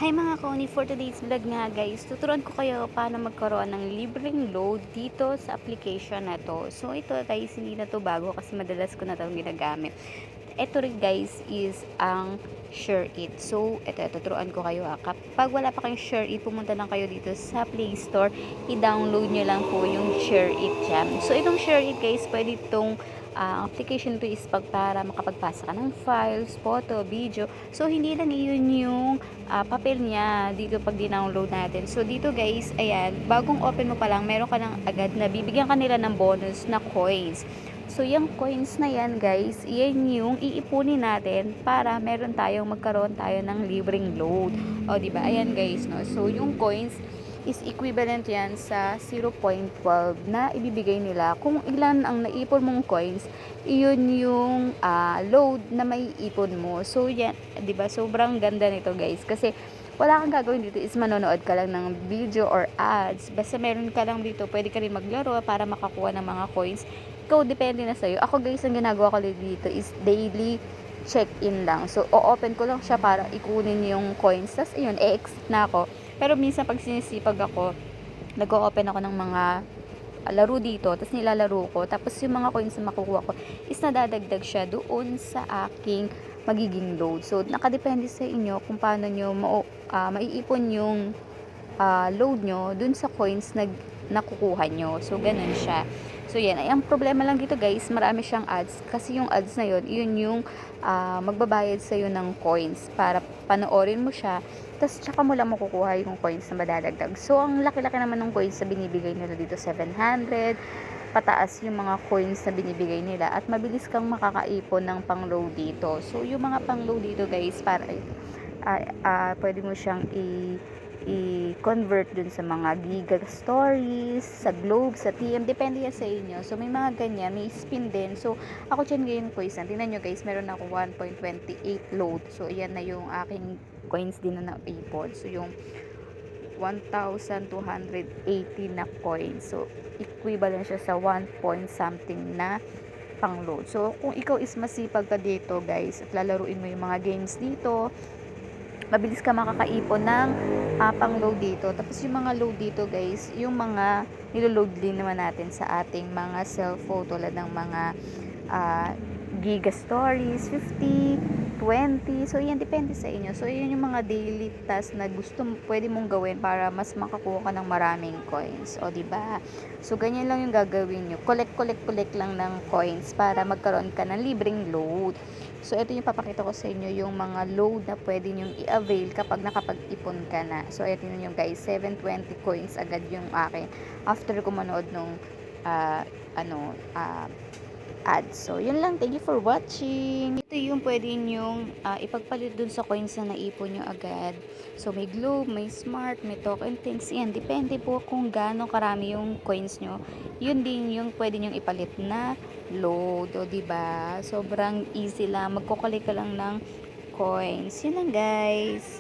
Hi mga kauni, for today's vlog nga guys, tuturuan ko kayo paano magkaroon ng libreng load dito sa application na to. So ito guys, hindi na to bago kasi madalas ko na itong ginagamit. Ito rin guys is ang Share It. So ito tuturuan ko kayo kapag wala pa kayong Share It, pumunta lang kayo dito sa Play Store, i-download nyo lang po yung Share It dyan. So itong Share It guys, pwede itong application to is para makapagpasa ka ng files, photo, video. So hindi lang iyon yung papel niya dito pag dinownload natin. So dito guys, ayan, bagong open mo pa lang, meron ka lang agad na bibigyan ka nila ng bonus na coins. So yung coins na yan guys, yan yung iipunin natin para meron magkaroon tayo ng libreng load. O diba? Ayan guys, no. So yung coins is equivalent yan sa 0.12 na ibibigay nila. Kung ilan ang naipon mong coins, iyon yung load na may ipon mo. So yan, 'di ba? Sobrang ganda nito, guys, kasi wala kang gagawin dito is manonood ka lang ng video or ads. Basta meron ka lang dito, pwede ka rin maglaro para makakuha ng mga coins. Ikaw, depende na sa'yo. Ako guys, ang ginagawa ko dito is daily check-in lang. So, o-open ko lang siya para ikunin yung coins. Tapos, ayun, e-exit na ako. Pero minsan pag sinisipag ako, nag-o-open ako ng mga laro dito, tapos nilalaro ko. Tapos yung mga coins na makukuha ko is nadadagdag siya doon sa aking magiging load. So, nakadepende sa inyo kung paano nyo maiipon yung load nyo dun sa coins na nakukuha nyo. So, ganun siya. So, yan. Ay, ang problema lang dito guys, marami siyang ads. Kasi yung ads na yun yung magbabayad sa'yo ng coins para panoorin mo siya. Tapos, tsaka mo lang makukuha yung coins na madadagdag. So, ang laki-laki naman ng coins na binibigay nila dito, 700 pataas yung mga coins na binibigay nila at mabilis kang makakaipon ng pang-load dito. So, yung mga pang-load dito guys, para pwede mo siyang i-convert dun sa mga giga stories, sa globe, sa TM, depende yan sa inyo. So, may mga ganyan, may spin din. So, ako dyan ngayon coins na. Tingnan nyo guys, meron ako 1.28 load. So, yan na yung aking coins din na naipon. So, yung 1,280 na coins. So, equivalent siya sa 1 point something na pang load. So, kung ikaw is masipag ka dito guys, at lalaruin mo yung mga games dito, mabilis ka makakaipon ng pang-load dito. Tapos yung mga load dito guys, yung mga niloload din naman natin sa ating mga cellphone tulad ng mga giga stories, 50, 20. So yan, depende sa inyo. So yun yung mga daily task na pwede mong gawin para mas makakuha ka ng maraming coins. O diba? So ganyan lang yung gagawin nyo. Collect lang ng coins para magkaroon ka ng libreng load. So ito yung papakita ko sa inyo yung mga load na pwede nyong i-avail kapag nakapag-ipon ka na. So ito yun guys, 720 coins agad yung akin after ko manood nung ads. So, yun lang. Thank you for watching. Ito yung pwede nyong ipagpalit dun sa coins na naipon nyo agad. So, may globe, may smart, may token things. Yan, depende po kung gaano karami yung coins nyo. Yun din yung pwede nyong ipalit na load. O, diba? Sobrang easy lang. Magkukulik ka lang ng coins. Yun lang, guys.